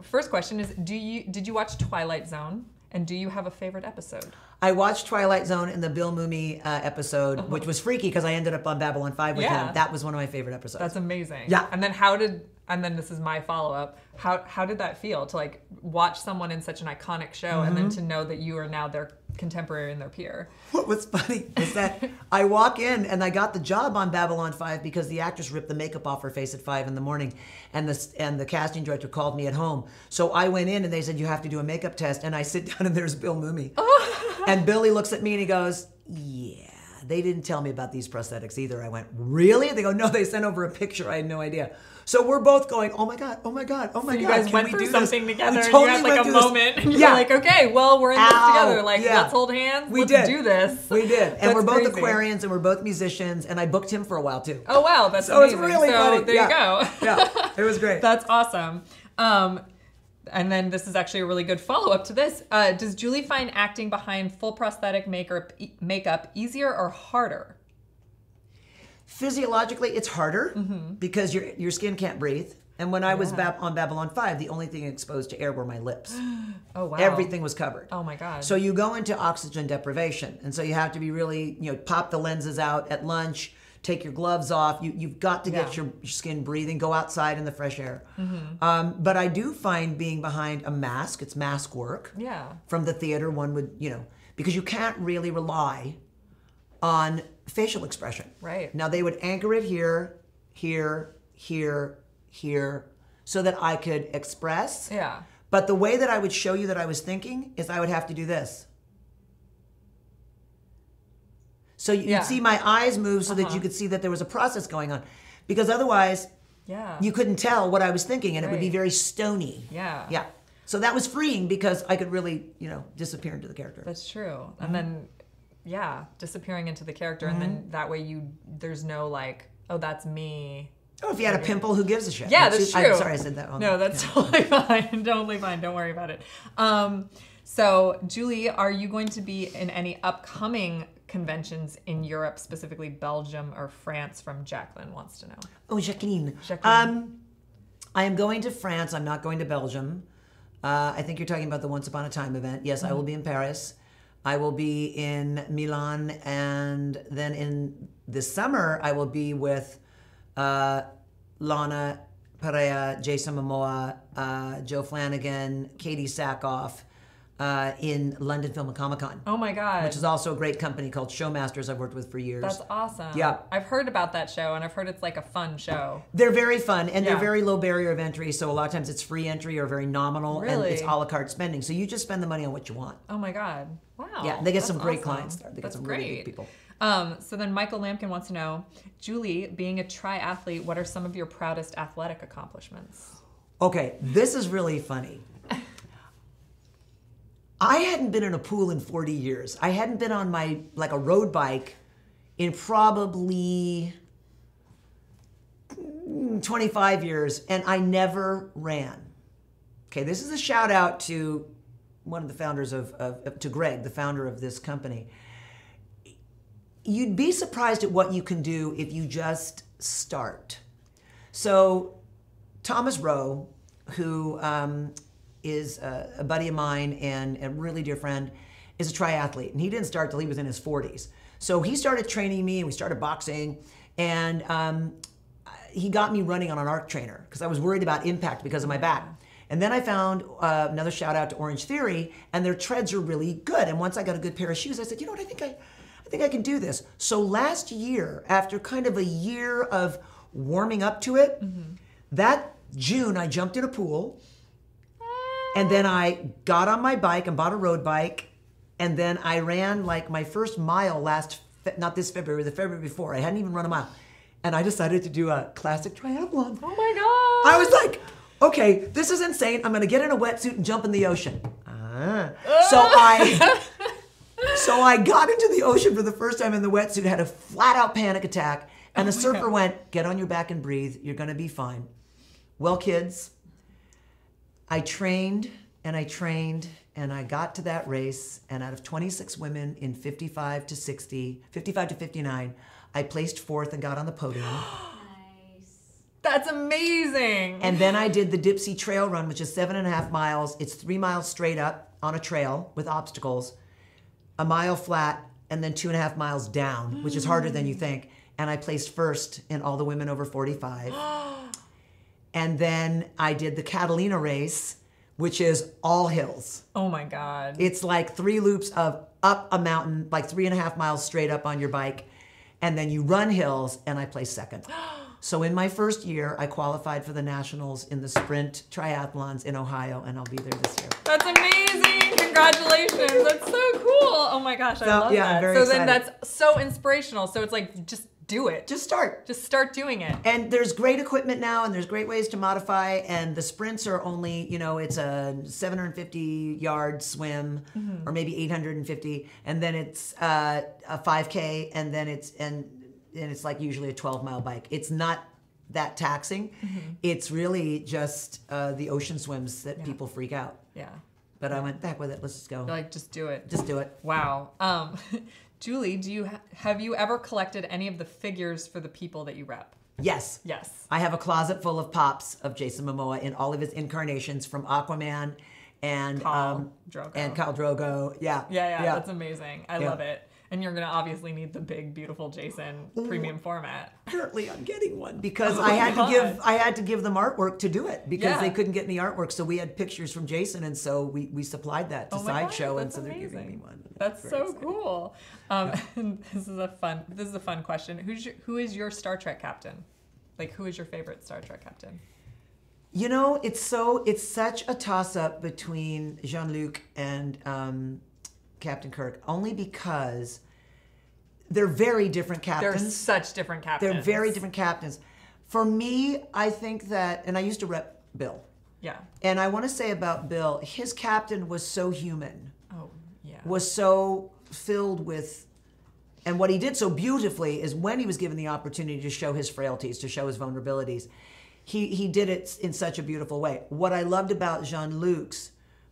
first question is, did you watch Twilight Zone? And do you have a favorite episode? I watched Twilight Zone in the Bill Mumy episode, which was freaky because I ended up on Babylon 5 with him. That was one of my favorite episodes. That's amazing. Yeah. And then and then this is my follow-up, how did that feel to like watch someone in such an iconic show and then to know that you are now their contemporary and their peer? What was funny is that I walk in and I got the job on Babylon 5 because the actress ripped the makeup off her face at 5 in the morning and the casting director called me at home. So I went in and they said, you have to do a makeup test, and I sit down and there's Bill Mumy. And Billy looks at me and he goes, yeah, they didn't tell me about these prosthetics either. I went, really? They go, no, they sent over a picture. I had no idea. So we're both going, oh my God, oh my God, oh my God. You guys can went we through do something this? together, We and totally you had like went a through this. moment, and you're Yeah. like, okay, well, we're in this together. Like, yeah. let's hold hands. We let's did. do this. We did. And That's we're both crazy. Aquarians, and we're both musicians, and I booked him for a while too. Oh, wow, that's so amazing. it's really so funny. there you go. Yeah, it was great. That's awesome. And then this is actually a really good follow-up to this. Does Julie find acting behind full prosthetic makeup easier or harder? Physiologically, it's harder because your skin can't breathe. And when I was on Babylon 5, the only thing exposed to air were my lips. Oh, wow. Everything was covered. Oh, my God. So you go into oxygen deprivation. And so you have to be really, pop the lenses out at lunch, take your gloves off. You've got to get your skin breathing, go outside in the fresh air. But I do find being behind a mask, it's mask work. Yeah. From the theater, one would, because you can't really rely on facial expression. Right. Now they would anchor it here, here, here, here, so that I could express. Yeah. But the way that I would show you that I was thinking is I would have to do this. So you'd see my eyes move so that you could see that there was a process going on. Because otherwise, you couldn't tell what I was thinking, and it would be very stony. Yeah. Yeah. So that was freeing because I could really, disappear into the character. That's true. And then, disappearing into the character, and then that way there's no like, oh, that's me. Oh, if you had a pimple, who gives a shit? Yeah, that's true. I'm sorry I said that wrong. No, that's totally fine. Totally fine. Don't worry about it. So, Julie, are you going to be in any upcoming conventions in Europe, specifically Belgium or France? From Jacqueline wants to know. Oh, Jacqueline. I am going to France. I'm not going to Belgium. I think you're talking about the Once Upon a Time event. Yes, I will be in Paris. I will be in Milan, and then in this summer, I will be with Lana Perea, Jason Momoa, Joe Flanagan, Katie Sackhoff in London Film and Comic-Con. Oh my God. Which is also a great company called Showmasters I've worked with for years. That's awesome. Yeah. I've heard about that show, and I've heard it's like a fun show. They're very fun, and they're very low barrier of entry, so a lot of times it's free entry or very nominal, and it's a la carte spending. So you just spend the money on what you want. Oh my God. Wow. Yeah, they get some great awesome. clients there. They get some really good people. So then Michael Lampkin wants to know, Julie, being a triathlete, what are some of your proudest athletic accomplishments? Okay, this is really funny. I hadn't been in a pool in 40 years. I hadn't been on a road bike in probably 25 years, and I never ran. Okay, this is a shout out to one of the founders to Greg, the founder of this company. You'd be surprised at what you can do if you just start. So Thomas Rowe, who is a buddy of mine and a really dear friend, is a triathlete. And he didn't start till he was in his 40s. So he started training me, and we started boxing. And he got me running on an arc trainer because I was worried about impact because of my back. And then I found another shout out to Orange Theory, and their treads are really good. And once I got a good pair of shoes, I said, you know what, I think I can do this. So last year, after kind of a year of warming up to it, that June I jumped in a pool, and then I got on my bike and bought a road bike, and then I ran like my first mile not this February, the February before. I hadn't even run a mile. And I decided to do a classic triathlon. Oh my God. I was like, okay, this is insane. I'm gonna get in a wetsuit and jump in the ocean. So I got into the ocean for the first time in the wetsuit, had a flat out panic attack, and the surfer went, get on your back and breathe, you're gonna be fine. Well, kids, I trained and I trained, and I got to that race, and out of 26 women in 55 to 59, I placed fourth and got on the podium. That's amazing. And then I did the Dipsy Trail Run, which is 7.5 miles. It's 3 miles straight up on a trail with obstacles, a mile flat, and then 2.5 miles down, which is harder than you think. And I placed first in all the women over 45. And then I did the Catalina race, which is all hills. Oh my God. It's like 3 loops of up a mountain, like 3.5 miles straight up on your bike. And then you run hills, and I placed second. So in my first year, I qualified for the nationals in the sprint triathlons in Ohio, and I'll be there this year. That's amazing. Congratulations. That's so cool. Oh my gosh, I love yeah, that. I'm very so excited. then that's so inspirational. So it's like, just do it. Just start. Just start doing it. And there's great equipment now, and there's great ways to modify, and the sprints are only, you know, it's a 750-yard swim, or maybe 850, and then it's a 5K, and then it's like usually a 12-mile bike. It's not that taxing. It's really just the ocean swims that people freak out. Yeah. But I went back with it. Let's just go. You're like, just do it. Just do it. Wow. Julie, have you ever collected any of the figures for the people that you rep? Yes. Yes. I have a closet full of pops of Jason Momoa in all of his incarnations, from Aquaman and Khal Drogo. Yeah. Yeah. That's amazing. I love it. And you're gonna obviously need the big, beautiful Jason premium format. Currently, I'm getting one because I had to give them artwork to do it because they couldn't get any artwork. So we had pictures from Jason, and so we supplied that to Sideshow, and so they're giving me one. That's so cool. And this is a fun question. Who is your Star Trek captain? Like, who is your favorite Star Trek captain? You know, it's such a toss-up between Jean-Luc and Captain Kirk, only because they're very different captains. They're such different captains. They're very different captains. For me, I think that, and I used to rep Bill. Yeah. And I want to say about Bill, his captain was so human. Oh, yeah. Was so filled with, and what he did so beautifully is when he was given the opportunity to show his frailties, to show his vulnerabilities, he did it in such a beautiful way. What I loved about Jean-Luc's,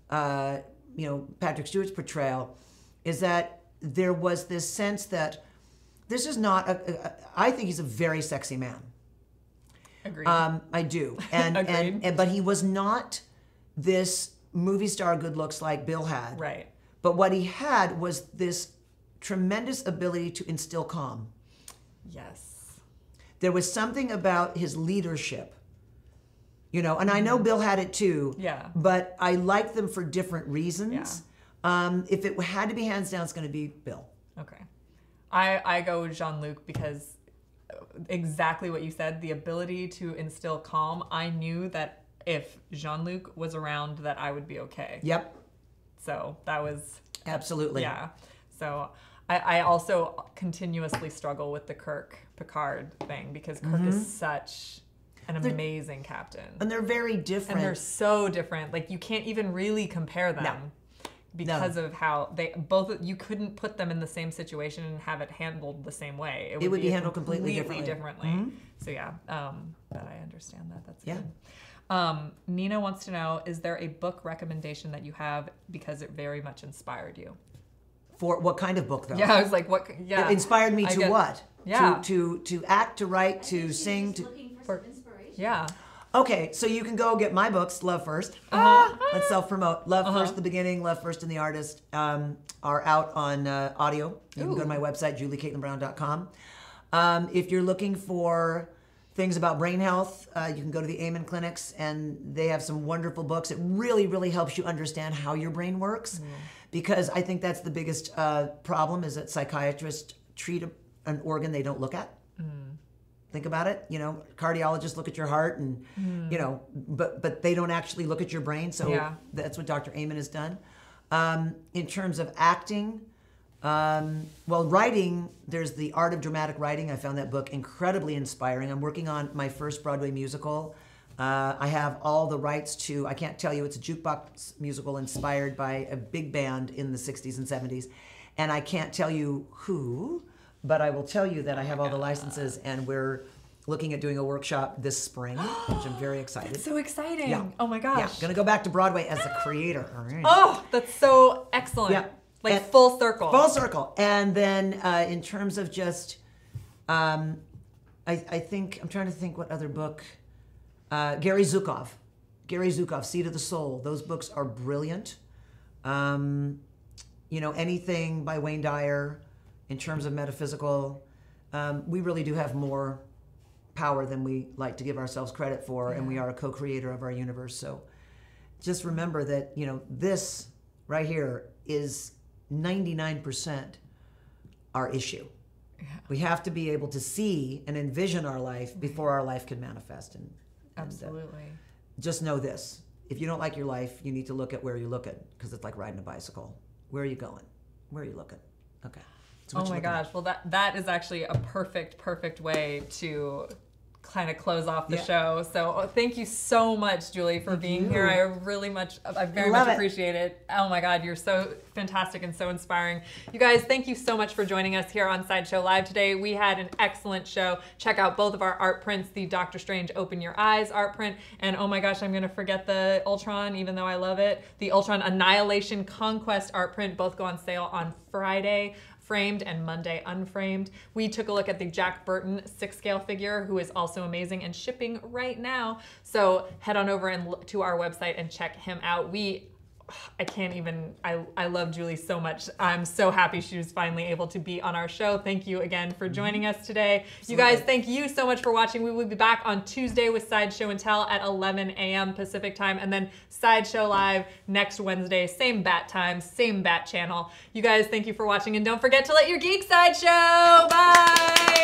Patrick Stewart's portrayal, is that there was this sense that this is not I think he's a very sexy man. Agreed. I do. And but he was not this movie star good looks like Bill had. Right. But what he had was this tremendous ability to instill calm. Yes. There was something about his leadership. You know, and I know Bill had it too. Yeah. But I like them for different reasons. Yeah. If it had to be hands down, it's going to be Bill. Okay. I go with Jean-Luc because exactly what you said, the ability to instill calm. I knew that if Jean-Luc was around, that I would be okay. Yep. So that was... Absolutely. Yeah. So I also continuously struggle with the Kirk-Picard thing because Kirk is such... an amazing captain. And they're very different. And they're so different. Like, you can't even really compare them because of how you couldn't put them in the same situation and have it handled the same way. It would be handled completely differently. So yeah, but I understand that. That's good. Nina wants to know, is there a book recommendation that you have because it very much inspired you? For what kind of book, though? Yeah, I was like, what? Yeah. It inspired me to what? Yeah. To act, to write, to sing, to... Yeah. Okay, so you can go get my books, Love First. Let's self-promote. Love First, The Beginning, Love First, and The Artist are out on audio. You can go to my website, juliecaitlinbrown.com. If you're looking for things about brain health, you can go to the Amen Clinics, and they have some wonderful books. It really, really helps you understand how your brain works, because I think that's the biggest problem, is that psychiatrists treat an organ they don't look at. Think about it. You know, cardiologists look at your heart, and you know, but they don't actually look at your brain. So that's what Dr. Amen has done. In terms of acting, writing, there's The Art of Dramatic Writing. I found that book incredibly inspiring. I'm working on my first Broadway musical. I have all the rights to, I can't tell you, it's a jukebox musical inspired by a big band in the 60s and 70s. And I can't tell you who, but I will tell you that I have all the licenses, and we're looking at doing a workshop this spring, which I'm very excited. That's so exciting. Yeah. Oh my gosh. Yeah, gonna go back to Broadway as a creator. Oh, that's so excellent. Yeah. Like, full circle. Full circle. And then in terms of just, I think, I'm trying to think what other book, Gary Zukov, Seed of the Soul. Those books are brilliant. You know, anything by Wayne Dyer, in terms of metaphysical, we really do have more power than we like to give ourselves credit for, and we are a co-creator of our universe. So just remember that, you know, this right here is 99% our issue. Yeah. We have to be able to see and envision our life before our life can manifest. And absolutely. Just know this. if you don't like your life, you need to look at where you're looking, because it's like riding a bicycle. Where are you going? Where are you looking? Okay. So oh my gosh, well that is actually a perfect way to kind of close off the show. So thank you so much, Julie, for being here. I very much appreciate it. Oh my God, you're so fantastic and so inspiring. You guys, thank you so much for joining us here on Sideshow Live today. We had an excellent show. Check out both of our art prints, the Doctor Strange Open Your Eyes art print, and oh my gosh, I'm gonna forget the Ultron, even though I love it. The Ultron Annihilation Conquest art print, both go on sale on Friday. Framed and Monday unframed. We took a look at the Jack Burton 6-scale figure, who is also amazing and shipping right now. So head on over and to our website and check him out. I love Julie so much. I'm so happy she was finally able to be on our show. Thank you again for joining us today. You guys, thank you so much for watching. We will be back on Tuesday with Sideshow and Tell at 11 a.m. Pacific time, and then Sideshow Live next Wednesday, same bat time, same bat channel. You guys, thank you for watching, and don't forget to let your geek side show. Bye!